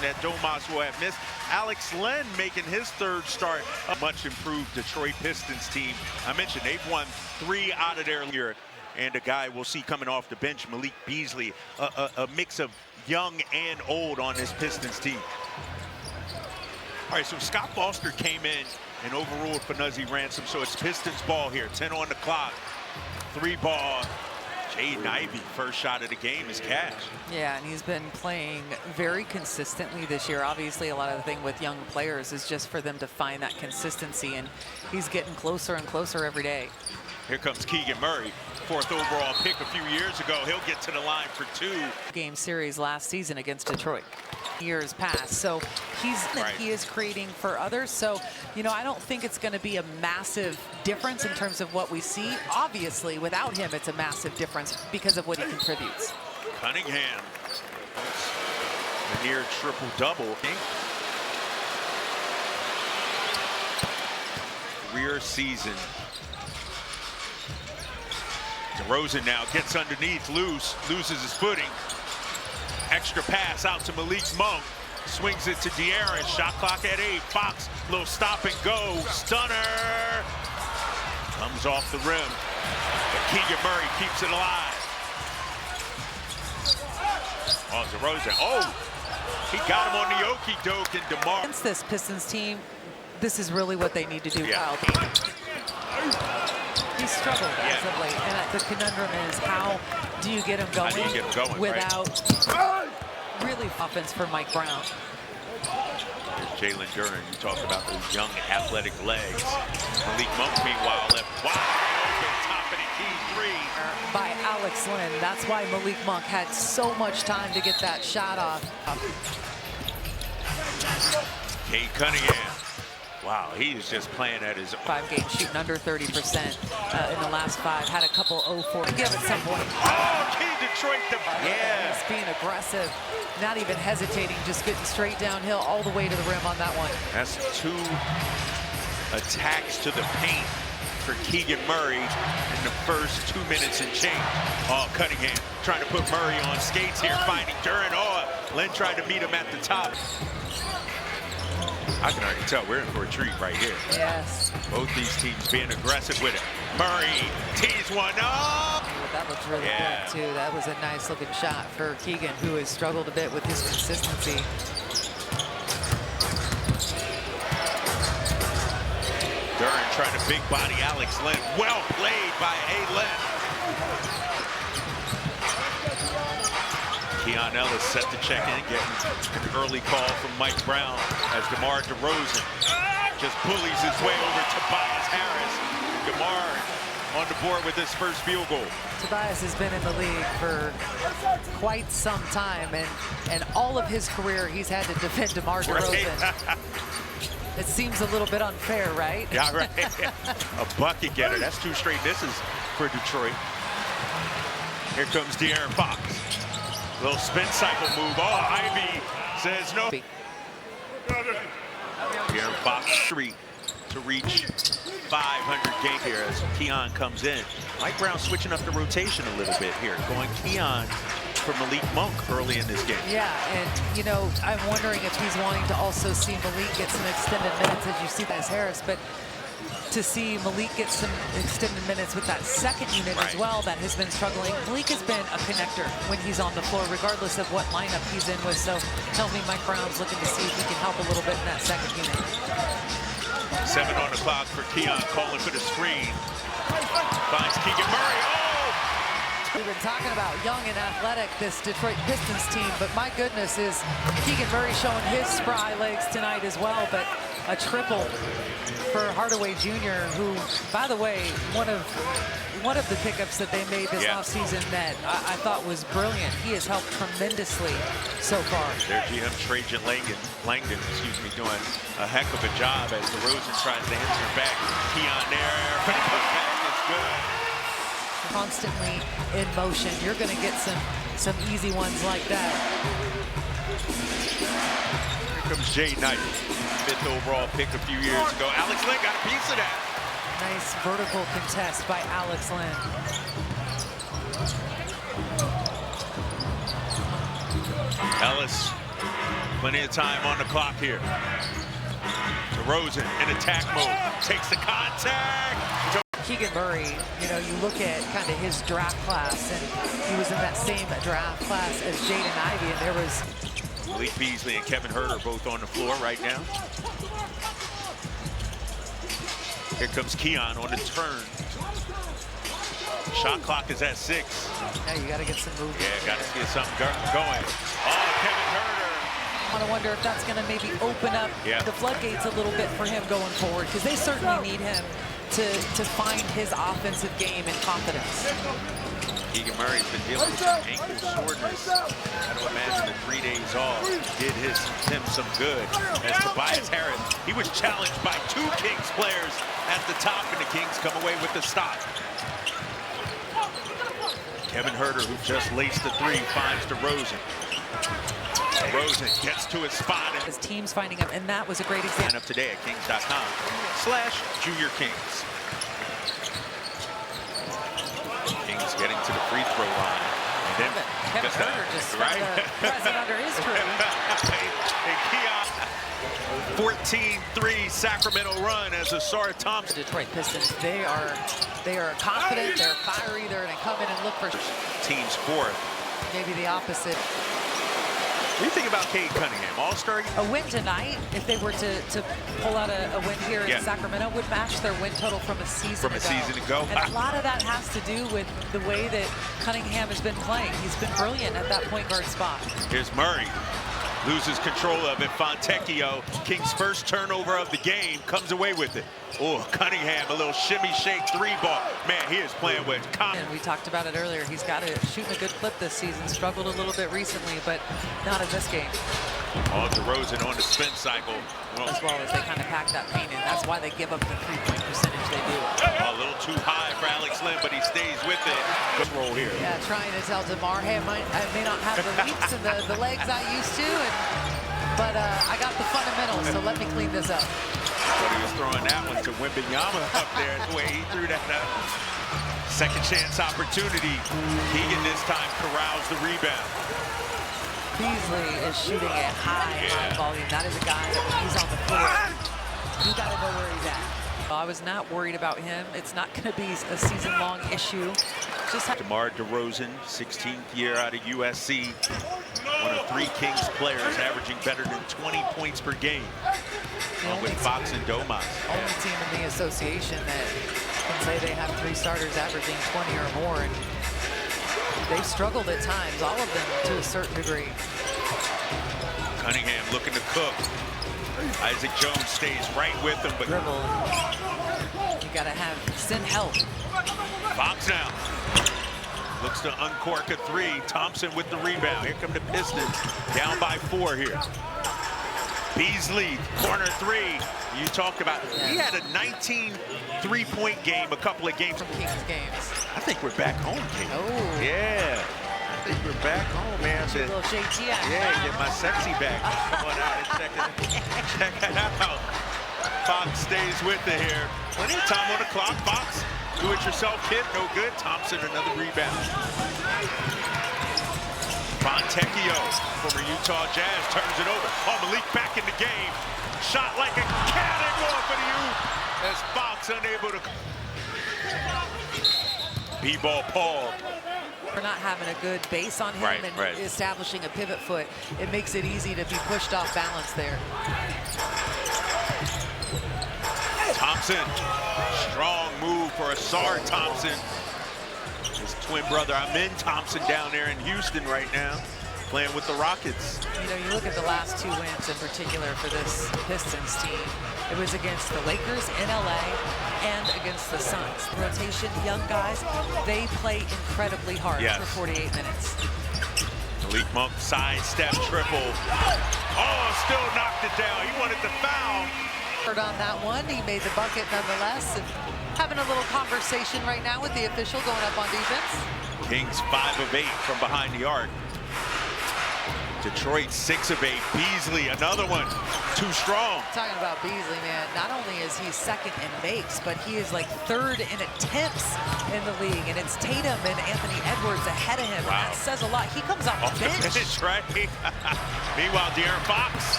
that Domas will have missed. Alex Len making his third start. A much improved Detroit Pistons team. I mentioned they've won 3 out of their year. And a guy we'll see coming off the bench, Malik Beasley, a mix of young and old on this Pistons team. All right, so Scott Foster came in and overruled Fanuzzi Ransom, so it's Pistons ball here, 10 on the clock, 3-ball. Jaden Ivey, first shot of the game is cash. Yeah, and he's been playing very consistently this year. Obviously, a lot of the thing with young players is just for them to find that consistency, and he's getting closer and closer every day. Here comes Keegan Murray, 4th overall pick a few years ago. He'll get to the line for 2. Game series last season against Detroit. Years past, so he is creating for others. So, you know, I don't think it's going to be a massive difference in terms of what we see. Obviously, without him, it's a massive difference because of what he contributes. Cunningham, a near triple-double. Career season. DeRozan now gets underneath, loses his footing. Extra pass out to Malik Monk. Swings it to De'Aaron. Shot clock at 8. Fox, little stop and go. Stunner. Comes off the rim. But Keegan Murray keeps it alive. Oh, DeRozan. Oh, he got him on the okie doke and DeMar. Against this Pistons team, this is really what they need to do. Yeah. He's struggled as of late, and the conundrum is how do you get him going, without really offense for Mike Brown. There's Jalen Duren. You talked about those young athletic legs. Malik Monk, meanwhile, left wide open, top of the key 3. By Alex Len. That's why Malik Monk had so much time to get that shot off. Cade Cunningham. Wow, he is just playing at his 5 games, shooting under 30% in the last 5. Had a couple 0-4 to give at some point. Oh, Key Detroit, yeah. He's being aggressive, not even hesitating, just getting straight downhill all the way to the rim on that one. That's 2 attacks to the paint for Keegan Murray in the first 2 minutes and change. Oh, Cunningham trying to put Murray on skates here, finding Duren. Oh, Len tried to meet him at the top. I can already tell we're in for a treat right here. Yes. Both these teams being aggressive with it. Murray tees one up. That looks really good, too. That was a nice looking shot for Keegan, who has struggled a bit with his consistency. Duren trying to big body Alex Len. Well played by Len. Keon Ellis set to check in, getting an early call from Mike Brown as DeMar DeRozan just bullies his way over Tobias Harris. DeMar on the board with his first field goal. Tobias has been in the league for quite some time, and all of his career he's had to defend DeMar DeRozan. Right. It seems a little bit unfair, right? Yeah, right. A bucket getter. That's 2 straight misses for Detroit. Here comes De'Aaron Fox. Little spin cycle move. Oh, Ivy says no. De'Aaron Fox 3 to reach 500 game here as Keon comes in. Mike Brown switching up the rotation a little bit here, going Keon for Malik Monk early in this game. Yeah, and you know, I'm wondering if he's wanting to also see Malik get some extended minutes as you see as Harris, but to see Malik get some extended minutes with that second unit as well that has been struggling. Malik has been a connector when he's on the floor, regardless of what lineup he's in with. So tell me Mike Brown's looking to see if he can help a little bit in that second unit. 7 on the clock for Keon, calling for the screen. Finds Keegan Murray. Oh! We've been talking about young and athletic, this Detroit Pistons team, but my goodness, is Keegan Murray showing his spry legs tonight as well. But a triple for Hardaway Jr., who, by the way, one of the pickups that they made this offseason that I thought was brilliant. He has helped tremendously so far. Their GM Trajan Langdon, doing a heck of a job as DeRozan tries to answer back. Keon there, but it goes back. It's good. Constantly in motion, you're going to get some easy ones like that. Here comes Jaden Ivey, 5th overall pick a few years ago. Alex Len got a piece of that. Nice vertical contest by Alex Len. Ellis Plenty of time on the clock here. DeRozan in attack mode, takes the contact. Keegan Murray, you know, you look at kind of his draft class, and he was in that same draft class as Jaden Ivey, and there was Malik Beasley and Kevin Huerter both on the floor right now. Here comes Keon on the turn. Shot clock is at 6. Yeah, you got to get some movement. Yeah, got to get something going. Oh, Kevin Huerter. I want to wonder if that's going to maybe open up the floodgates a little bit for him going forward, because they certainly need him to find his offensive game and confidence. Keegan Murray's been dealing with some ankle soreness. I don't imagine the 3 days off did him some good. As Tobias Harris, he was challenged by 2 Kings players at the top, and the Kings come away with the stop. Kevin Huerter, who just laced the 3, finds DeRozan. DeRozan gets to his spot. His team's finding him, and that was a great example. Sign up today at kings.com/juniorkings. Kings getting to the free throw line. And then Kevin Huerter just got the present under his tree. And Keon, 14-3 Sacramento run as Asar Thompson. Detroit Pistons, they are confident, they're fiery, they're going to come in and look for team's 4th. Maybe the opposite. What do you think about Cade Cunningham? All-star? A win tonight, if they were to pull out a win here in Sacramento, would match their win total from a season ago. And a lot of that has to do with the way that Cunningham has been playing. He's been brilliant at that point guard spot. Here's Murray. Loses control of it. Fontecchio, King's first turnover of the game, comes away with it. Oh, Cunningham, a little shimmy shake 3-ball. Man, he is playing with confidence. And we talked about it earlier. He's got to shoot a good clip this season. Struggled a little bit recently, but not in this game. Oh, DeRozan on the spin cycle. As well as they kind of pack that paint in. That's why they give up the 3-point percentage they do. A little too high for Alex Len, but he stays with it. Good roll here. Yeah, trying to tell DeMar, hey, I may not have the leaps and the legs I used to, but I got the fundamentals, so let me clean this up. But he was throwing that one to Wembanyama up there, the way he threw that up. Second chance opportunity. Keegan this time corrals the rebound. Beasley is shooting at high volume. That is a guy that when he's on the floor, you got to know where he's at. I was not worried about him. It's not going to be a season-long issue. Just DeMar DeRozan, 16th year out of USC. One of 3 Kings players averaging better than 20 points per game. Along with Fox and Domas. Only team in the association that can say they have 3 starters averaging 20 or more. And they've struggled at times, all of them to a certain degree. Cunningham looking to cook. Isaac Jones stays right with him, but dribble. You gotta send help. Fox now looks to uncork a 3. Thompson with the rebound. Here come the Pistons, down by 4 here. Beasley, corner 3. You talked about he had a 19 3-point game a couple of games. From Kings games. I think we're back home, King. Oh. Yeah. I think we're back home, man. A little JT out. Yeah, get my sexy back. Come on out and check it out. Fox stays with it here. Plenty of time on the clock. Fox, do it yourself, kid. No good. Thompson, another rebound. Fontecchio, former Utah Jazz, turns it over. Oh, Malik back in the game. Shot like a cannonball for the youth. As Fox unable to. B-ball Paul. For not having a good base on him and establishing a pivot foot, it makes it easy to be pushed off balance there. Thompson, strong move for Asar Thompson. His twin brother Amin Thompson down there in Houston right now, playing with the Rockets. You know, you look at the last 2 wins in particular for this Pistons team. It was against the Lakers in LA and against the Suns. Rotation, young guys, they play incredibly hard for 48 minutes. Malik Monk sidestep triple. Oh, still knocked it down. He wanted the foul. On that one, he made the bucket nonetheless, and having a little conversation right now with the official going up on defense. Kings 5 of 8 from behind the arc. Detroit 6 of 8. Beasley, another one. Too strong. Talking about Beasley, man, not only is he second in makes, but he is like third in attempts in the league. And it's Tatum and Anthony Edwards ahead of him. Wow. That says a lot. He comes off the bench. Right? Meanwhile, De'Aaron Fox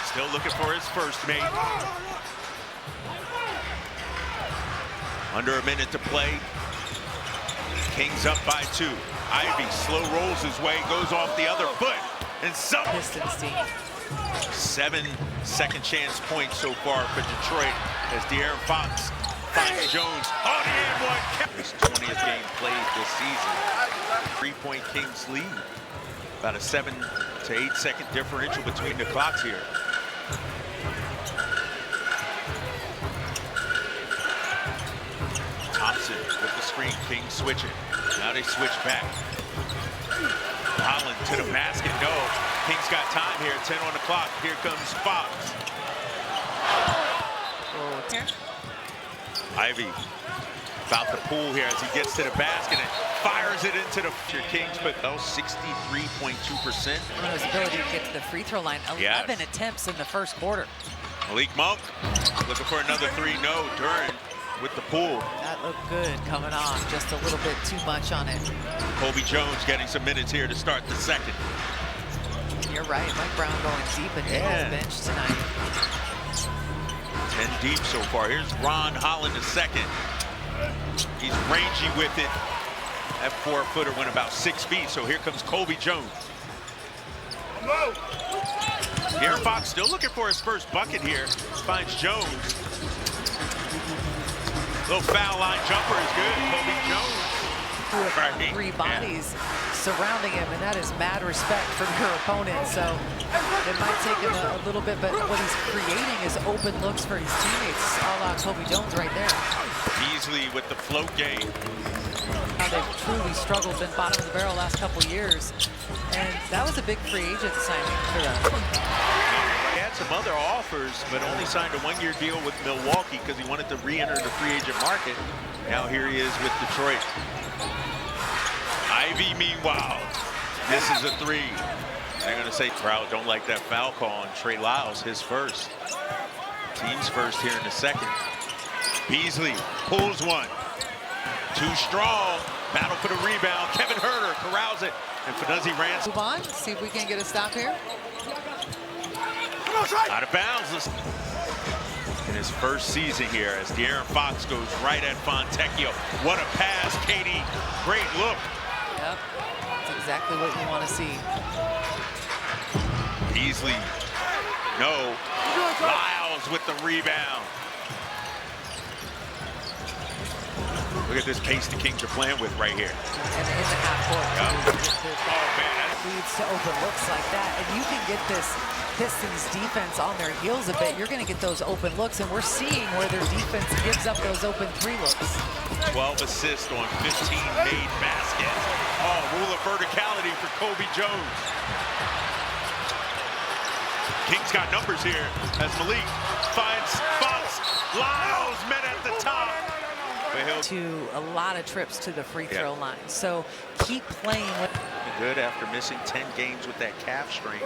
still looking for his first mate. Under a minute to play. Kings up by 2. Ivy slow rolls his way, goes off the other foot. And some Pistons team. 7 second chance points so far for Detroit as De'Aaron Fox finds Jones. Oh, the and one. His 20th game played this season. 3-point Kings lead. About a 7 to 8 second differential between the clocks here. Thompson with the screen. Kings switching. Now they switch back. Holland to the basket. No. Kings got time here. 10 on the clock. Here comes Fox. Ivy about to pull here as he gets to the basket and fires it into the Kings, but 63.2%. His ability to get to the free throw line. 11 attempts in the first quarter. Malik Monk looking for another 3. No. Duran with the pull. That looked good coming on. Just a little bit too much on it. Kobe Jones getting some minutes here to start the second. You're right. Mike Brown going deep into his bench tonight. 10 deep so far. Here's Ron Holland, the second. He's rangy with it. That 4-footer went about 6 feet. So here comes Kobe Jones. De'Aaron Fox still looking for his first bucket here. Finds Jones. Little foul line jumper is good. Kobe Jones. 3 bodies surrounding him, and that is mad respect from your opponent. So it might take him a little bit, but what he's creating is open looks for his teammates, a la Kobe Jones right there. Beasley with the float game. How they've truly struggled, been bottom of the barrel last couple years, and that was a big free agent signing for them. He had some other offers, but only signed a 1-year deal with Milwaukee because he wanted to re-enter the free agent market. Now here he is with Detroit. Ivy, meanwhile, this is a 3. They're going to say crowd don't like that foul call on Trey Lyles, his first. Team's first here in the second. Beasley pulls one. Too strong. Battle for the rebound. Kevin Huerter corrals it. And Fiduzzi Ransom. Move on, see if we can get a stop here. Out of bounds. In his first season here as De'Aaron Fox goes right at Fontecchio. What a pass, Katie. Great look. Yep, that's exactly what you want to see. Beasley, no. Lyles with the rebound. Look at this pace the Kings are playing with right here. And in the half court. Yep. Oh, man. Leads to open looks like that. And you can get this Pistons defense on their heels a bit. You're going to get those open looks, and we're seeing where their defense gives up those open 3 looks. 12 assists on 15 made baskets. Oh, rule of verticality for Kobe Jones. Kings got numbers here as Malik finds Fox. Lyles met at the top. To a lot of trips to the free throw line. So keep playing with. Good after missing 10 games with that calf strain.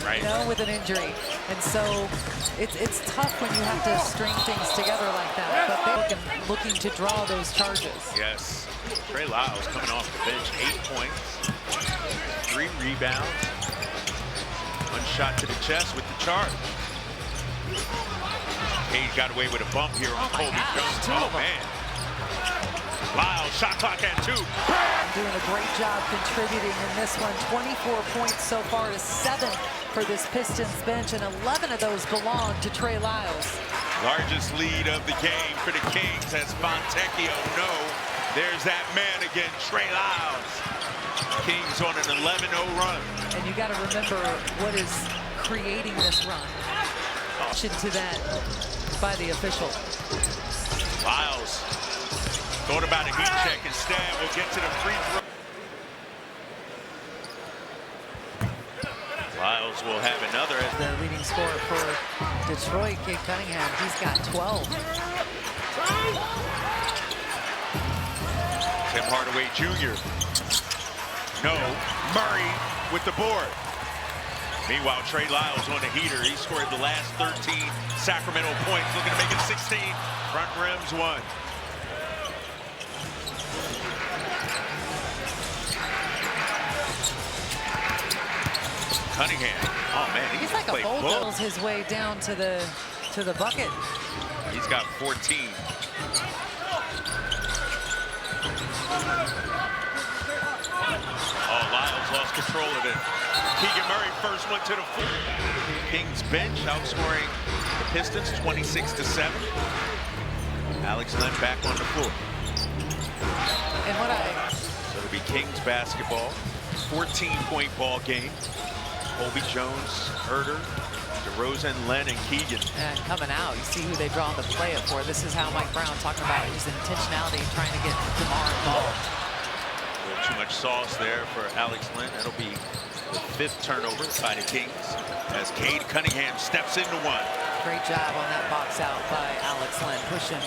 Right. You know, with an injury. And so it's tough when you have to string things together like that. But they're looking to draw those charges. Yes. Trey Lyles coming off the bench, 8 points, 3 rebounds, 1 shot to the chest with the charge. Cade got away with a bump here on Kobe Jones. Oh, man. Lyles, shot clock at 2. Doing a great job contributing in this one. 24 points so far to 7 for this Pistons bench, and 11 of those belong to Trey Lyles. Largest lead of the game for the Kings as Fontecchio. No, there's that man again, Trey Lyles. Kings on an 11-0 run. And you got to remember what is creating this run. To that by the official. Lyles thought about a heat check instead. We'll get to the free throw. Lyles will have another. The leading scorer for Detroit, Cade Cunningham, he's got 12. Tim Hardaway Jr. No. Murray with the board. Meanwhile, Trey Lyles on the heater. He scored the last 13 Sacramento points, looking to make it 16. Front rims one. Cunningham. Oh man, he's like a bulldozes his way down to the bucket. He's got 14. Oh, Lyles lost control of it. Keegan Murray first went to the floor. Kings bench outscoring the Pistons 26-7. Alex Len back on the floor. And So it'll be Kings basketball. 14-point ball game. Colby Jones, Herter, DeRozan, Len, and Keegan. And coming out, you see who they draw the play up for. This is how Mike Brown talking about his intentionality, trying to get DeMar involved. A little too much sauce there for Alex Len. That'll be the 5th turnover by the Kings as Cade Cunningham steps into one. Great job on that box out by Alex Len, pushing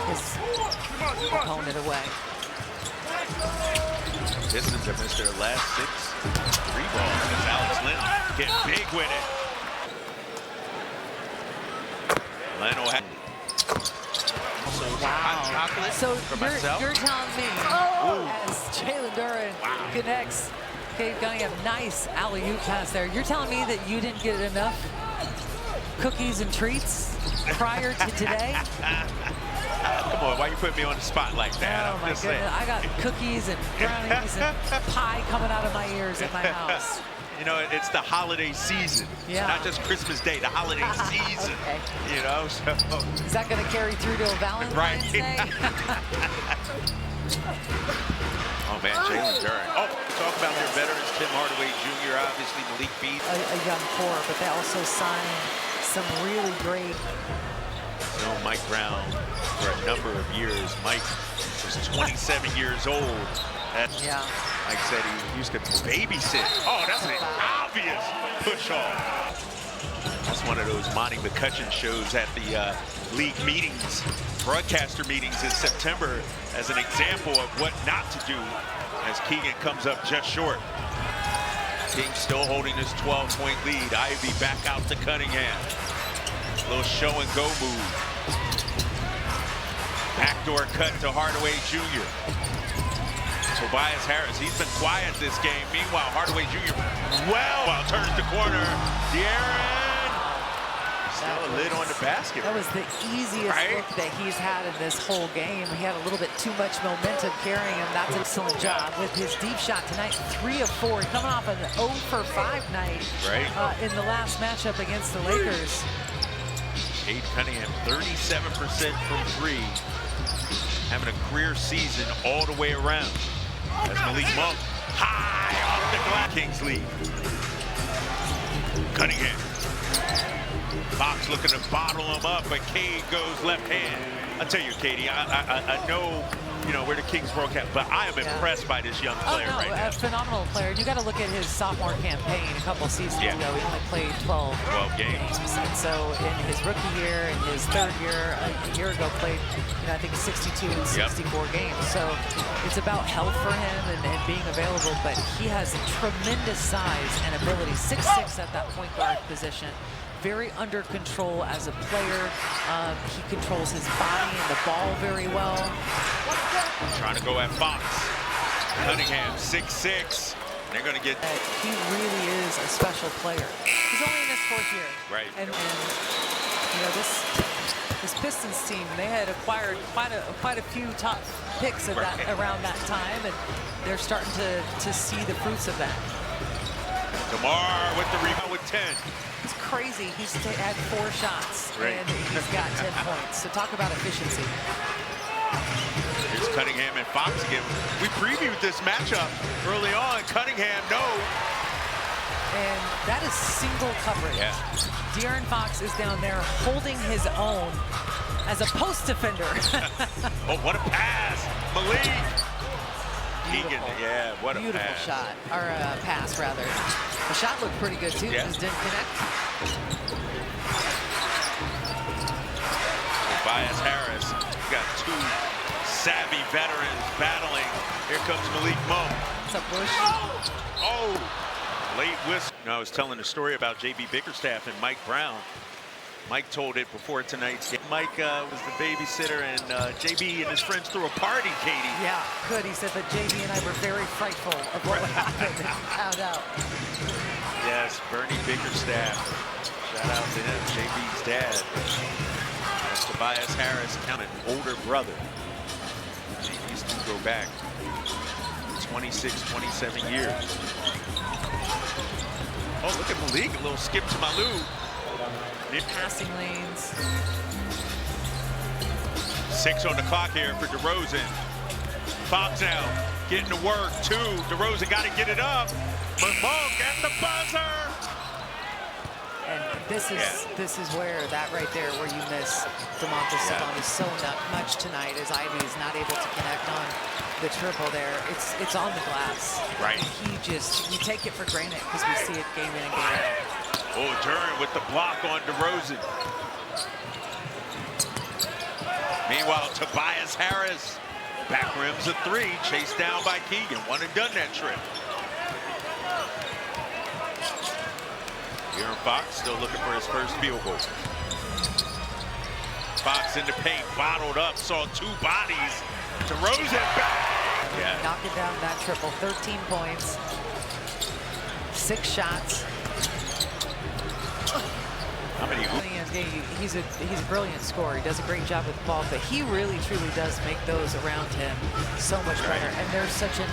his opponent away. Pistons have missed their last 6 3 balls as Alex Len get big with it. Len will have wow. So you're telling me as Jalen Duren connects Cade Cunningham, nice alley-oop pass there. You're telling me that you didn't get enough cookies and treats prior to today? Come on, why you putting me on the spot like that? Oh my goodness, I got cookies and brownies and pie coming out of my ears at my house. You know, it's the holiday season. Yeah. Not just Christmas Day, the holiday season. Okay. You know, so. Is that going to carry through to Valentine's Day? Oh man, Jalen Duren. Oh, talk about their veterans, Tim Hardaway Jr., obviously Malik Beasley. A young core, but they also signed some really great. You know, Mike Brown, for a number of years, Mike was 27 years old. Yeah. Mike said he used to babysit. Oh, that's an obvious push-off. That's one of those Monty McCutcheon shows at the league meetings, broadcaster meetings in September as an example of what not to do as Keegan comes up just short. Kings still holding this 12-point lead. Ivy back out to Cunningham. A little show and go move. Backdoor cut to Hardaway Jr. Tobias Harris, he's been quiet this game. Meanwhile, Hardaway Jr. turns the corner. De'Aaron. Still a lid on the basket. That was the easiest look that he's had in this whole game. He had a little bit too much momentum carrying him. That's an excellent job with his deep shot tonight. 3 of 4, coming off an 0 for 5 night in the last matchup against the Lakers. Cade Cunningham, 37% from 3. Having a career season all the way around. As Malik Monk, high off the glass. Kings lead. Cunningham. Fox looking to bottle him up, but Cade goes left hand. I tell you, Katie, I know, you know, we're the Kings broadcast, but I am impressed by this young player right now. A phenomenal player. You got to look at his sophomore campaign a couple seasons ago. He only played 12 games. And so in his rookie year and his 3rd year, a year ago, played, you know, I think 62 and 64 games. So it's about health for him and being available, but he has tremendous size and ability. 6'6" at that point guard position. Very under control as a player. He controls his body and the ball very well. Trying to go at Fox. Cunningham, 6'6". They're going to get. He really is a special player. He's only in his 4th year. Right. And you know, this Pistons team, they had acquired quite a few top picks at around that time, and they're starting to see the fruits of that. DeMar with the rebound with 10. It's crazy. He's had 4 shots, and he's got 10 points. So talk about efficiency. Here's Cunningham and Fox again. We previewed this matchup early on. Cunningham, no. And that is single coverage. Yeah. De'Aaron Fox is down there holding his own as a post defender. Oh, what a pass. Malik. Keegan, yeah, what a beautiful shot, or pass rather. The shot looked pretty good too, just didn't connect. Tobias Harris, got 2 savvy veterans battling. Here comes Malik Monk. That's a push. Oh, late whistle. I was telling a story about J.B. Bickerstaff and Mike Brown. Mike told it before tonight's game. Mike was the babysitter, and J.B. and his friends threw a party, Katie. Yeah, good. He said that J.B. and I were very frightful of what happened and found out. Yes, Bernie Bickerstaff. Shout out to him, J.B.'s dad. That's Tobias Harris, an older brother. These two go back 26, 27 years. Oh, look at Malik, a little skip to Malou. Passing lanes. 6 on the clock here for DeRozan. Fox now getting to work. 2. DeRozan got to get it up. Monk at the buzzer. And this is where that right there where you miss Domantas Sabonis so much tonight as Ivy is not able to connect on the triple there. It's on the glass. Right. And you take it for granted because we see it game in and game out. Oh, Duran with the block on DeRozan. Meanwhile, Tobias Harris, back rims a 3, chased down by Keegan. One and done that trip. Aaron Fox still looking for his first field goal. Fox in the paint, bottled up, saw 2 bodies. DeRozan back. Yeah. Knocking down that triple, 13 points, 6 shots. How many? He's a brilliant scorer. He does a great job with the ball, but he really truly does make those around him so much better. And there's such an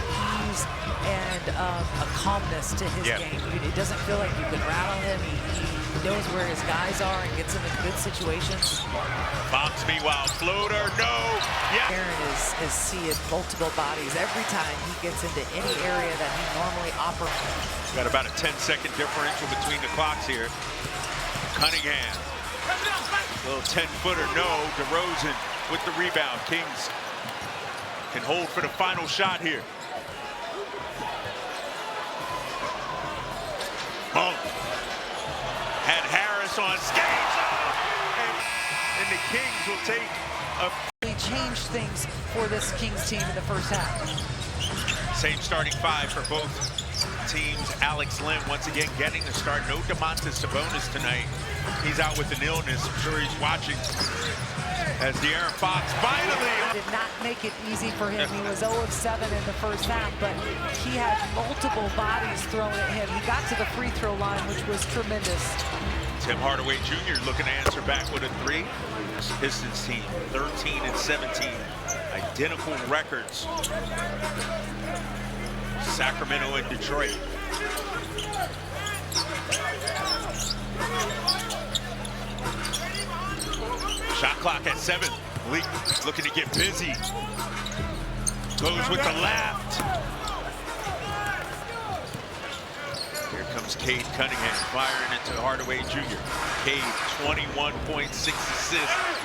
ease and a calmness to his game. It doesn't feel like you can rattle him. He knows where his guys are and gets them in good situations. Fox, meanwhile, floater, no. Yeah. Aaron is seeing multiple bodies every time he gets into any area that he normally operates. Got about a 10-second differential between the clocks here. Cunningham, little 10-footer, no. DeRozan with the rebound. Kings can hold for the final shot here. Monk had Harris on skates, and the Kings will take a... He changed things for this Kings team in the first half. Same starting 5 for both teams. Alex Len once again getting the start. No Domantas Sabonis tonight. He's out with an illness. I'm sure he's watching as De'Aaron Fox finally... Did not make it easy for him. He was 0 of 7 in the first half, but he had multiple bodies thrown at him. He got to the free throw line, which was tremendous. Tim Hardaway Jr. looking to answer back with a 3. This Pistons team, 13 and 17. Identical records. Sacramento and Detroit. Shot clock at 7. Malik looking to get busy. Goes with the left. Here comes Cade Cunningham firing into Hardaway Jr. Cade, 21.6 assists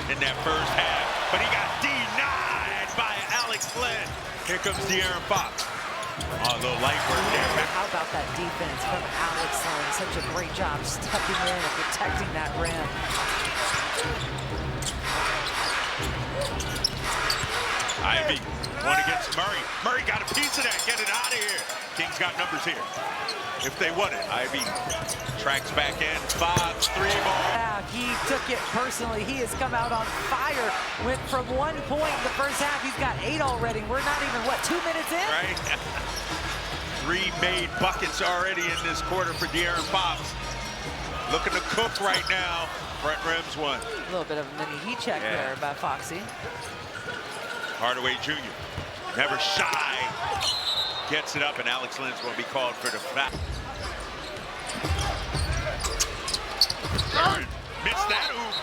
in that first half, but he got denied by Alex Len. Here comes De'Aaron Fox. Oh, a little light work there. How about that defense from Alex Len? Such a great job stepping in and protecting that rim. Ivy, one against Murray. Murray got a piece of that. Get it out of here. Kings got numbers here. If they want it, Ivy tracks back in. Fox, 3 ball. Yeah, he took it personally. He has come out on fire. Went from 1 point in the first half. He's got 8 already. We're not even, what, 2 minutes in? Right. 3 made buckets already in this quarter for De'Aaron Fox. Looking to cook right now. Front rims 1. A little bit of a mini heat check there by Foxy. Hardaway Jr. never shy. Gets it up, and Alex Len's going to be called for the foul. Missed that oop.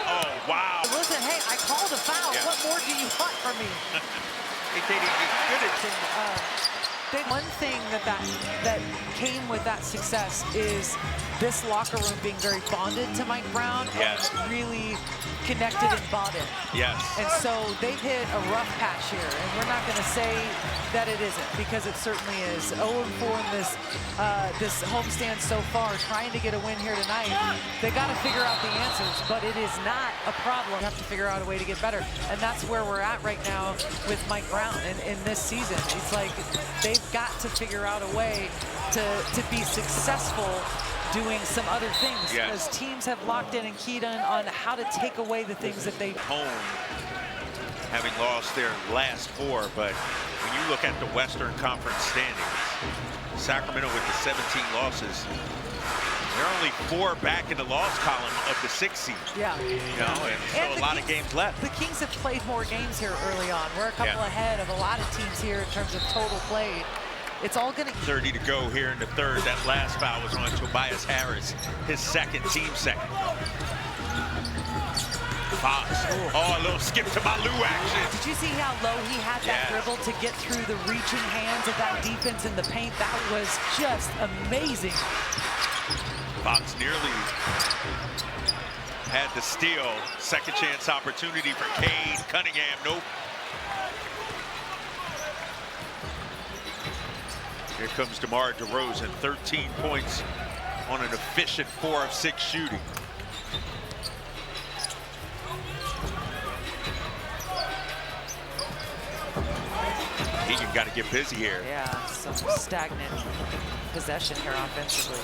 Oh, wow. Listen, hey, I called a foul. Yeah. What more do you want from me? Hey, Katie, good at One thing that came with that success is this locker room being very bonded to Mike Brown. Yes. And really connected and bought in. Yes. And so they've hit a rough patch here, and we're not going to say that it isn't, because it certainly is. 0-4 in this homestand so far, trying to get a win here tonight. They got to figure out the answers, but it is not a problem. You have to figure out a way to get better, and that's where we're at right now with Mike Brown in this season. It's like they've got to figure out a way to be successful doing some other things, because teams have locked in and keyed in on how to take away the things that they home, having lost their last 4, but when you look at the Western Conference standings, Sacramento with the 17 losses, they're only 4 back in the loss column of the 6th seed. Yeah. You know, and still a lot of games left. The Kings have played more games here early on. We're a couple ahead of a lot of teams here in terms of total played. It's all going to 30 to go here in the third. That last foul was on Tobias Harris, his team second. Fox. Oh, a little skip to Malou action. Did you see how low he had that dribble to get through the reaching hands of that defense in the paint? That was just amazing. Fox nearly had the steal. Second chance opportunity for Cade Cunningham. Nope. Here comes DeMar DeRozan, 13 points on an efficient 4 of 6 shooting. Keegan got to get busy here. Yeah, some stagnant possession here offensively.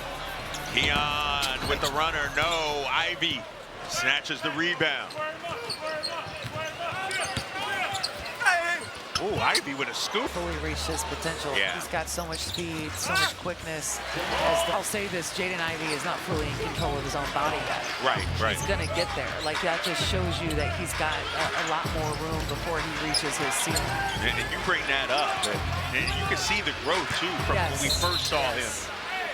Keon with the runner, no. Ivy snatches the rebound. Oh, Ivy with a scoop. Fully reached his potential. Yeah. He's got so much speed, so much quickness. I'll say this, Jaden Ivey is not fully in control of his own body yet. Right. He's gonna get there. Like, that just shows you that he's got a lot more room before he reaches his ceiling. And you bring that up, and you can see the growth too from when we first saw him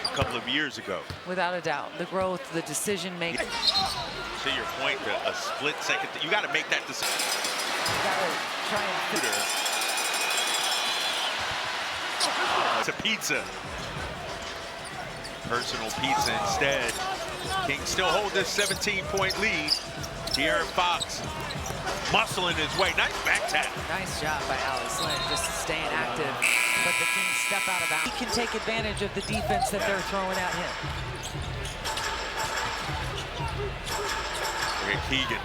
a couple of years ago. Without a doubt, the growth, the decision making. To your point, a split second, you got to make that decision. You gotta try and fit it. It's a pizza. Personal pizza instead. Kings still hold this 17-point lead. De'Aaron Fox muscling his way. Nice back tap. Nice job by Alex Lynn, just staying active. But the Kings step out of bounds. He can take advantage of the defense that they're throwing at him. Rick Keegan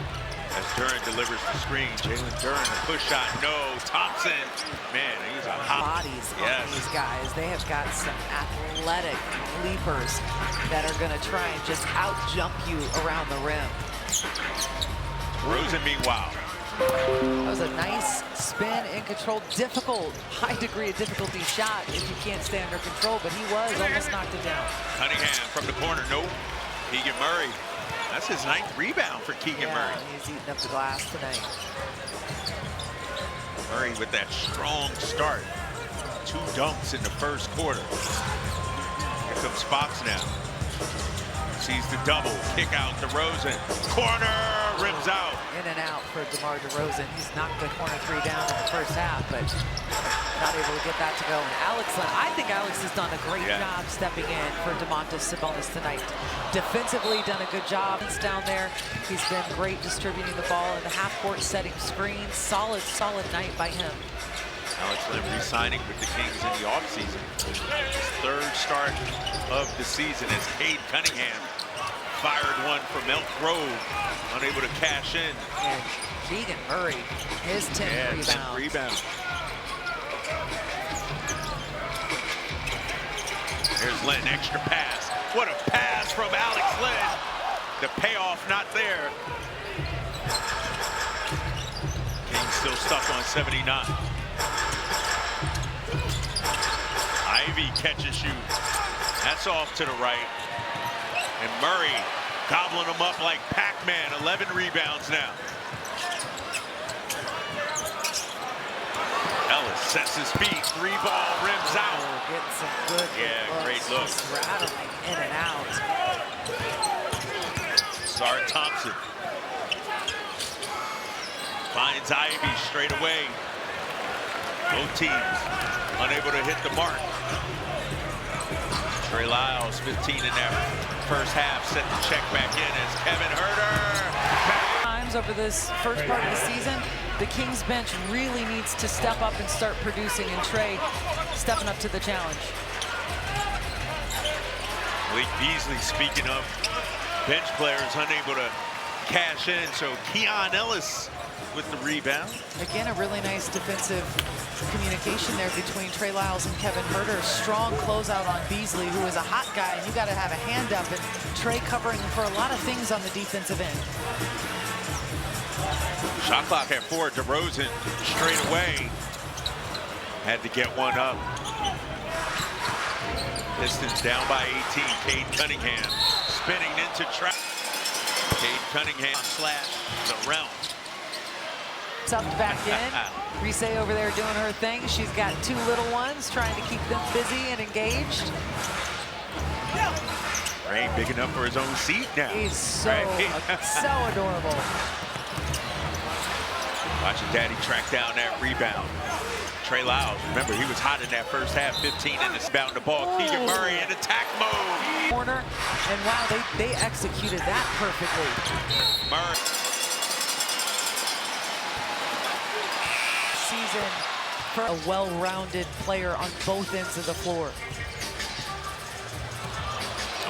as Duren delivers the screen. Jalen Duren, a push shot, no. Thompson, man, he's a hot. Bodies on these guys. They have got some athletic leapers that are going to try and just out-jump you around the rim. Rosen, meanwhile. That was a nice spin in control. Difficult, high degree of difficulty shot if you can't stay under control, but he was almost knocked it down. Cunningham from the corner, nope. Keegan Murray. That's his 9th rebound for Keegan Murray. He's eating up the glass tonight. Murray with that strong start. 2 dunks in the first quarter. Here comes Fox now. Sees the double, kick out DeRozan. Corner, rims out. In and out for DeMar DeRozan. He's knocked the corner 3 down in the first half, but not able to get that to go. And Alex, I think Alex has done a great job stepping in for Domantas Sabonis tonight. Defensively, done a good job. It's down there. He's been great distributing the ball in the half-court, setting screens. Solid night by him. Alex Lynn re-signing with the Kings in the offseason. His 3rd start of the season as Cade Cunningham fired one from Elk Grove, unable to cash in. And Keegan Murray, his 10th rebound. 10th rebound. Here's Lynn, extra pass. What a pass from Alex Lynn. The payoff not there. Kings still stuck on 79. Ivy catches you. That's off to the right. And Murray gobbling them up like Pac-Man. 11 rebounds now. Ellis sets his feet. 3-ball rims out. Oh, getting some good looks. Great looks. Just rattling in and out. Sar Thompson finds Ivy straight away. Both teams unable to hit the mark. Trey Lyles, 15 in that first half, set the check back in as Kevin Huerter. Times over this first part of the season, the Kings bench really needs to step up and start producing, and Trey stepping up to the challenge. Malik Beasley, speaking of bench players unable to cash in, so Keon Ellis with the rebound. Again, a really nice defensive communication there between Trey Lyles and Kevin Huerter. Strong closeout on Beasley, who is a hot guy, and you got to have a hand up, and Trey covering for a lot of things on the defensive end. Shot clock at 4. DeRozan straight away had to get one up. Pistons down by 18. Cade Cunningham spinning into trap. Cade Cunningham slash the realm. Tucked back in. Reese over there doing her thing. She's got 2 little ones, trying to keep them busy and engaged. Ray big enough for his own seat now. He's so, right? so adorable. Watching Daddy track down that rebound. Trey Lyles, remember, he was hot in that first half, 15 in the bound the ball. Keegan Murray in attack mode. Corner, and wow, they executed that perfectly. Murray. Season for a well-rounded player on both ends of the floor.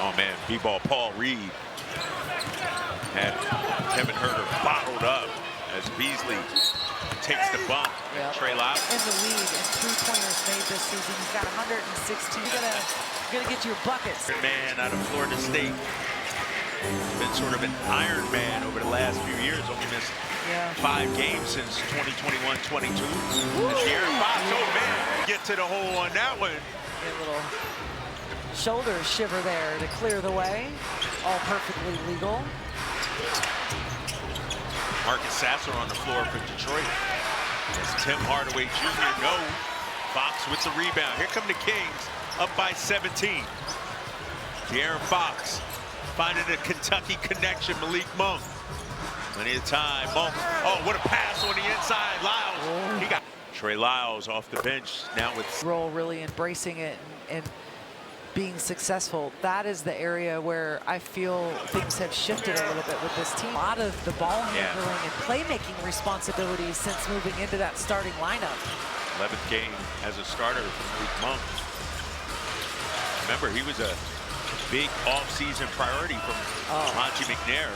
Oh man, B-ball Paul Reed had Kevin Huerter bottled up as Beasley takes the bump. Yep. Trey Lyles in the league in 3-pointers made this season. He's got 116. You gotta get your buckets. Man out of Florida State. Been sort of an Iron Man over the last few years. Only missed 5 games since 2021-22. This year, Fox, oh man, get to the hole on that one. A little shoulder shiver there to clear the way. All perfectly legal. Marcus Sasser on the floor for Detroit. As Tim Hardaway Jr. No. Fox with the rebound. Here come the Kings, up by 17. De'Aaron Fox finding a Kentucky connection. Malik Monk. Plenty of time. Monk. Oh, what a pass on the inside. Lyles. He got Trey Lyles off the bench now with role, really embracing it and being successful. That is the area where I feel things have shifted a little bit with this team. A lot of the ball handling and playmaking responsibilities since moving into that starting lineup. 11th game as a starter for Malik Monk. Remember, he was a big off-season priority from Monty McNair.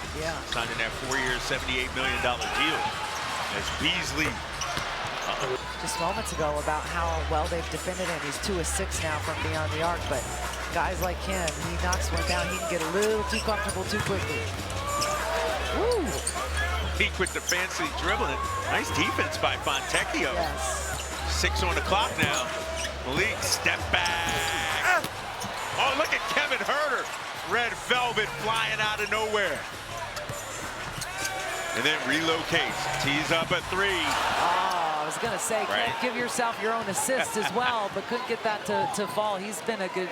Signing that 4-year, $78 million deal. As Beasley just moments ago about how well they've defended him. He's 2 of 6 now from beyond the arc, but guys like him, he knocks one down, he can get a little too comfortable too quickly. Woo! Peak with the fancy dribbling. Nice defense by Fontecchio. Yes. 6 on the clock now. Malik, step back. Oh, look at Kevin Huerter. Red velvet flying out of nowhere. And then relocates. Tees up a 3. I was gonna say, give yourself your own assist as well, but couldn't get that to fall. He's been a good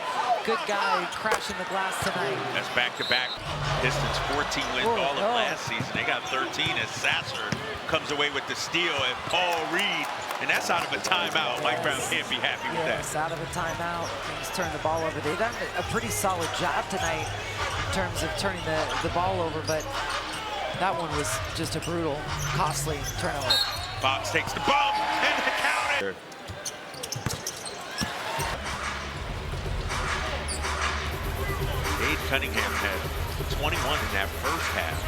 guy crashing the glass tonight. That's back-to-back Pistons 14 wins all of last season. They got 13 as Sasser comes away with the steal, and Paul Reed, and that's out of a timeout. Mike Brown can't be happy with that. It's out of a timeout. Kings turn the ball over. They've done a pretty solid job tonight in terms of turning the ball over, but that one was just a brutal, costly turnover. Fox takes the bump and the counter. Cade Cunningham had 21 in that first half.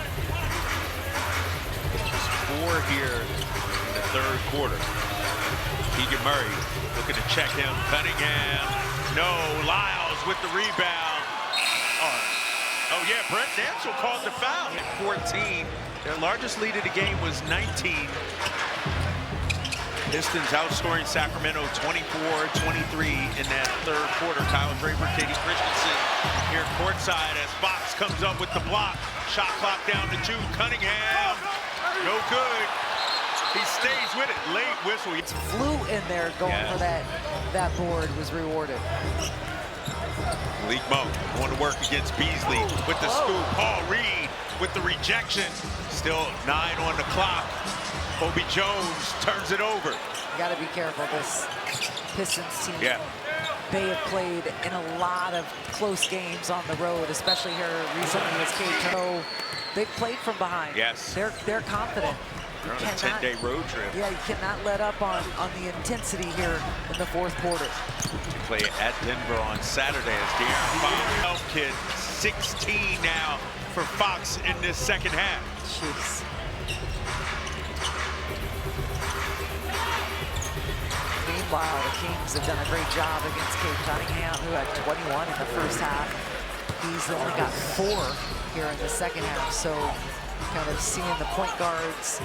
Just 4 here in the 3rd quarter. Keegan Murray looking to check him. Cunningham, no. Lyles with the rebound. Oh yeah, Brett Nansel called the foul. 14. Their largest lead of the game was 19. Pistons outscoring Sacramento 24-23 in that 3rd quarter. Kyle Draper, Katie Christensen here courtside as Fox comes up with the block. Shot clock down to 2. Cunningham, no good. He stays with it. Late whistle. It's flew in there going for that board was rewarded. Malik Monk going to work against Beasley with the scoop. Paul Reed with the rejection. Still 9 on the clock. Kobe Jones turns it over. You got to be careful. This Pistons team, they have played in a lot of close games on the road, especially here recently as Cade. They've played from behind. Yes. They're confident. They're on a 10-day road trip. Yeah, you cannot let up on the intensity here in the fourth quarter. They play at Denver on Saturday as De'Aaron Fox. Kid, 16 now for Fox in this second half. Jeez. Meanwhile, the Kings have done a great job against Cade Cunningham, who had 21 in the first half. He's only got 4 here in the second half, so kind of seeing the point guards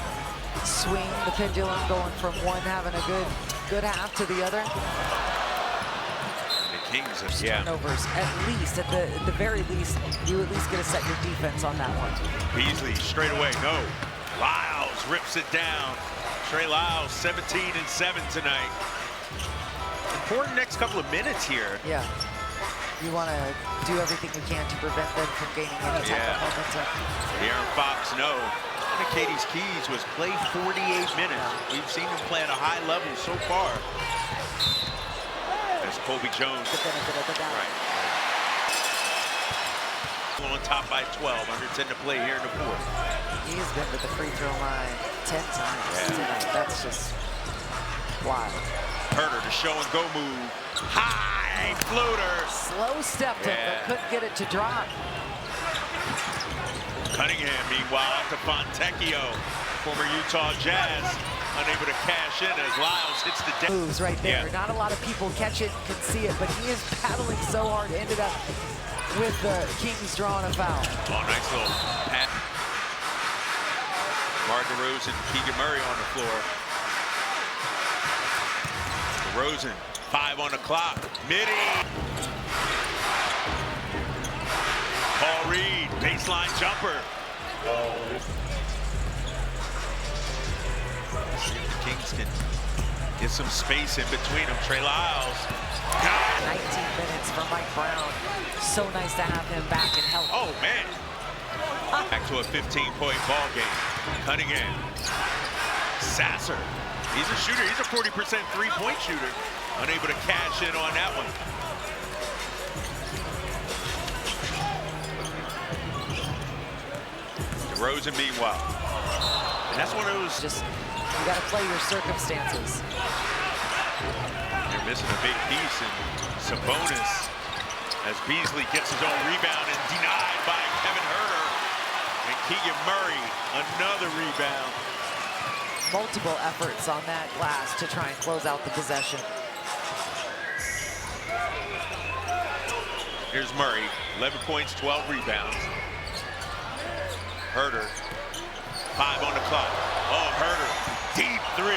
swing the pendulum, going from one having a good half to the other. The Kings have, turnovers, at least, at the very least, you at least get to set your defense on that one. Beasley straight away, no. Lyles rips it down. Trey Lyles, 17 and 7 tonight. Important next couple of minutes here. Yeah. You want to do everything you can to prevent them from gaining any type of momentum. De'Aaron Fox, no. One of Katie's keys was play 48 minutes. We've seen him play at a high level so far. As Kobe Jones. The benefit of the doubt. Right. On top by 12, under 10 to play here in the fourth. He has been to the free throw line 10 times tonight. That's just wild. Herter, the show and go move. High floater. Slow stepped it, but couldn't get it to drop. Cunningham, meanwhile, out to Fontecchio, former Utah Jazz, unable to cash in as Lyles hits the deck. Moves right there. Not a lot of people catch it, can see it, but he is paddling so hard. Ended up with the Kings drawing a foul. Oh, nice little pat. Mar DeRozan, Keegan Murray on the floor. DeRozan, 5 on the clock. Midi. Paul Reed, baseline jumper. See if the Kings can get some space in between them. Trey Lyles. 19 minutes for Mike Brown. So nice to have him back and healthy. Oh, man. Back to a 15-point ball game. Cunningham. Sasser. He's a shooter. He's a 40% three-point shooter. Unable to cash in on that one. DeRozan, meanwhile. And that's one of those. Just, you got to play your circumstances. They're missing a big piece in Sabonis as Beasley gets his own rebound and denied by Kevin Herter. And Keegan Murray, another rebound. Multiple efforts on that glass to try and close out the possession. Here's Murray, 11 points, 12 rebounds. Herter, 5 on the clock. Oh, Herter, deep 3.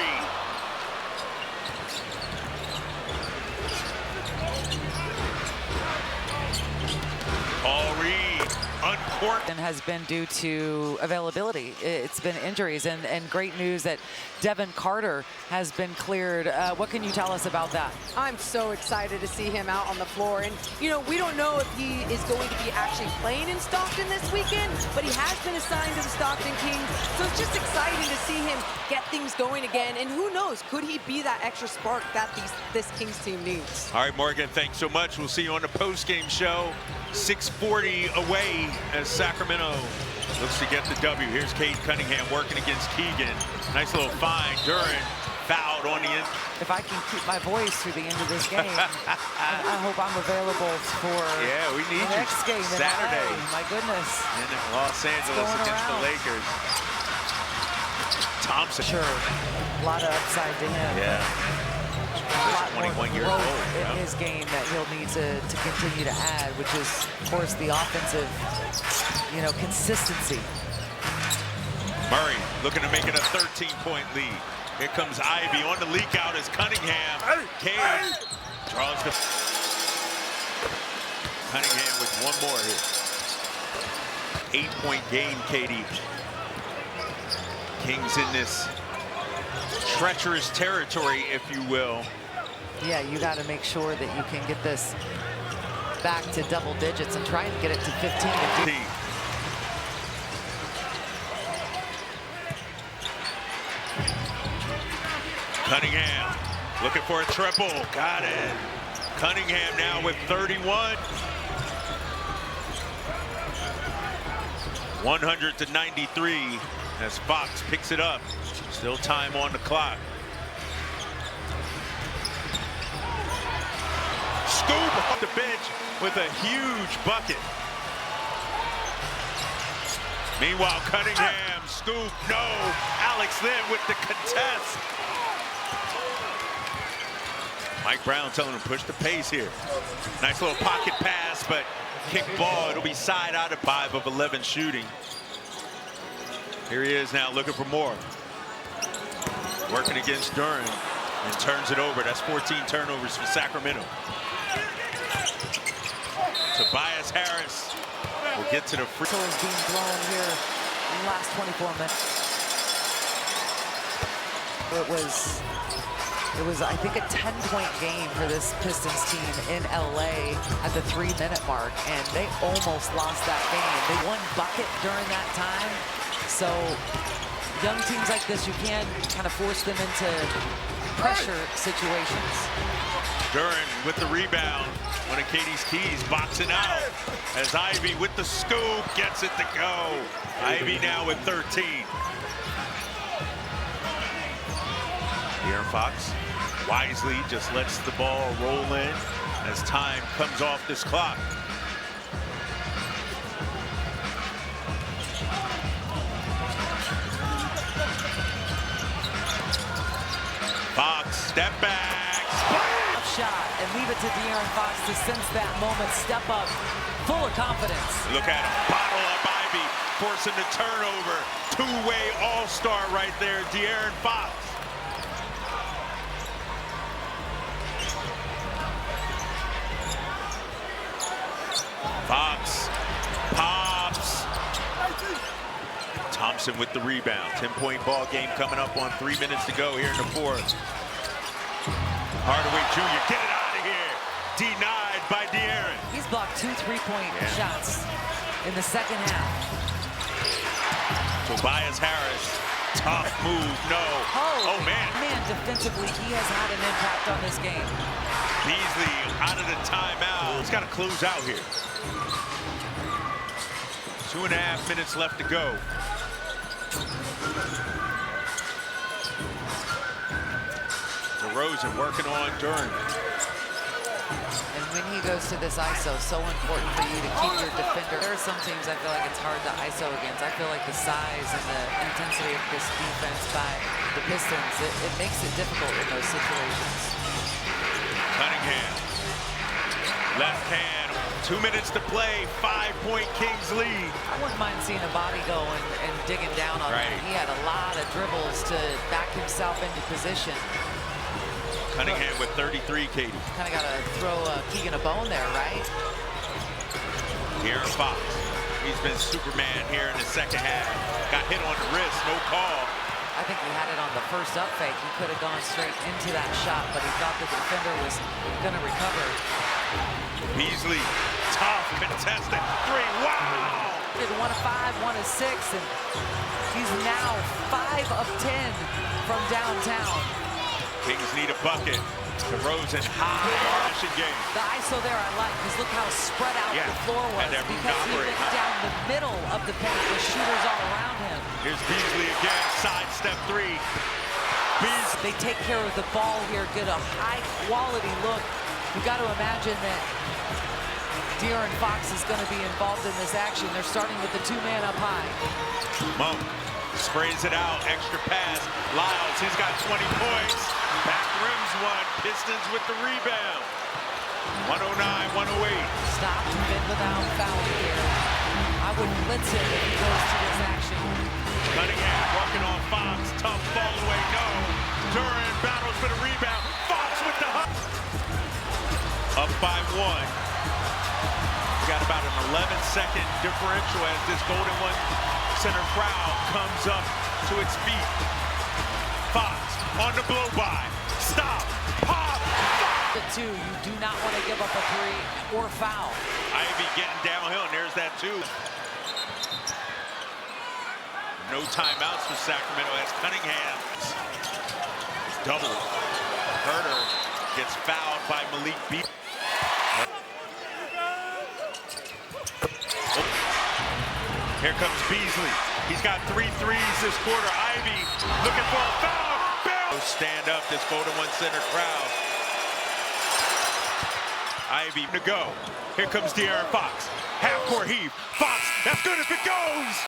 Paul Reed, uncorked. And has been due to availability. It's been injuries, and great news that Devin Carter has been cleared. What can you tell us about that? I'm so excited to see him out on the floor. And, you know, we don't know if he is going to be actually playing in Stockton this weekend, but he has been assigned to the Stockton Kings. So it's just exciting to see him get things going again. And who knows, could he be that extra spark that this Kings team needs? All right, Morgan, thanks so much. We'll see you on the post-game show. 6:40 away as Sacramento looks to get the W. Here's Cade Cunningham working against Keegan. Nice little find. Duran fouled on the end. If I can keep my voice through the end of this game, I hope I'm available for we need the next game Saturday. in LA. My goodness. In Los Angeles against the Lakers. Thompson. Sure. A lot of upside to him. Yeah. A lot more 21 years growth old, in his game that he'll need to continue to add, which is, of course, the offensive, consistency. Murray looking to make it a 13-point lead. Here comes Ivy on the leak out as Cunningham. Cade draws the. Cunningham with one more here. 8-point game, Katie. Kings in this treacherous territory, if you will. Yeah, you got to make sure that you can get this back to double digits and try and get it to 15. Cunningham looking for a triple. Got it. Cunningham now with 31. 100 to 93. as Fox picks it up. Still time on the clock. Scoop off the bench with a huge bucket. Meanwhile, Cunningham, scoop, no. Alex Len with the contest. Mike Brown telling him push the pace here. Nice little pocket pass, but kick ball. It'll be side out of 5 of 11 shooting. Here he is now looking for more. Working against Duren and turns it over. That's 14 turnovers for Sacramento. Tobias Harris will get to the free. Whistle is being blown here in the last 24 minutes. It was, I think, a 10-point game for this Pistons team in LA at the 3-minute mark, and they almost lost that game. They won bucket during that time. So young teams like this, you can kind of force them into pressure situations. Duren with the rebound. One of Katie's keys, boxing out as Ivy with the scoop gets it to go. Ivy now with 13. De'Aaron Fox wisely just lets the ball roll in as time comes off this clock. Fox, step back. Shot and leave it to De'Aaron Fox to sense that moment, step up, full of confidence. Look at him, bottle up Ivy, forcing the turnover. Two-way all-star right there, De'Aaron Fox. Fox pops. Thompson with the rebound. 10-point ball game coming up on 3 minutes to go here in the fourth. Hardaway Jr., get it out of here. Denied by De'Aaron. He's blocked 2 3-point shots in the second half. Tobias Harris, tough move, no. Oh man. Man, defensively, he has had an impact on this game. Beasley out of the timeout. He's got to close out here. 2.5 minutes left to go. DeRozan working on Duren. And when he goes to this ISO, so important for you to keep your defender. There are some teams I feel like it's hard to ISO against. I feel like the size and the intensity of this defense by the Pistons, it makes it difficult in those situations. Cunningham, left hand, 2 minutes to play, 5-point Kings lead. I wouldn't mind seeing a body go and digging down on him. He had a lot of dribbles to back himself into position. Cunningham with 33, Katie. Kind of got to throw Keegan a bone there, right? De'Aaron Fox. He's been Superman here in the second half. Got hit on the wrist, no call. I think he had it on the first up fake. He could have gone straight into that shot, but he thought the defender was going to recover. Beasley, tough, contested, 3, wow! Did 1 of 5, 1 of 6, and he's now 5 of 10 from downtown. Kings need a bucket. DeRozan, high action game. The ISO there I like, because look how spread out the floor was, because he went down the middle of the paint with shooters all around him. Here's Beasley again, sidestep 3. Beasley. They take care of the ball here, get a high-quality look. You've got to imagine that De'Aaron Fox is going to be involved in this action. They're starting with the 2-man up high. Monk sprays it out, extra pass. Lyles, he's got 20 points. Back rims one, Pistons with the rebound. 109, 108. Stopped and been without fouling here. I would blitz him if he goes to this action. Cunningham working on Fox, tough ball away, no. Duren battles for the rebound. Fox with the hook. Up by 1. We got about an 11-second differential as this Golden One Center crowd comes up to its feet. Fox on the blow-by. Stop. Pop. The 2, you do not want to give up a 3 or foul. Ivy getting downhill, and there's that 2. No timeouts for Sacramento as Cunningham is doubled. Herter gets fouled by Malik Beasley. Here comes Beasley. He's got 3 threes this quarter. Ivy looking for a foul. Bill! Stand up, this Golden 1 Center crowd. Ivy to go. Here comes De'Aaron Fox. Half-court heave. Fox, that's good if it goes!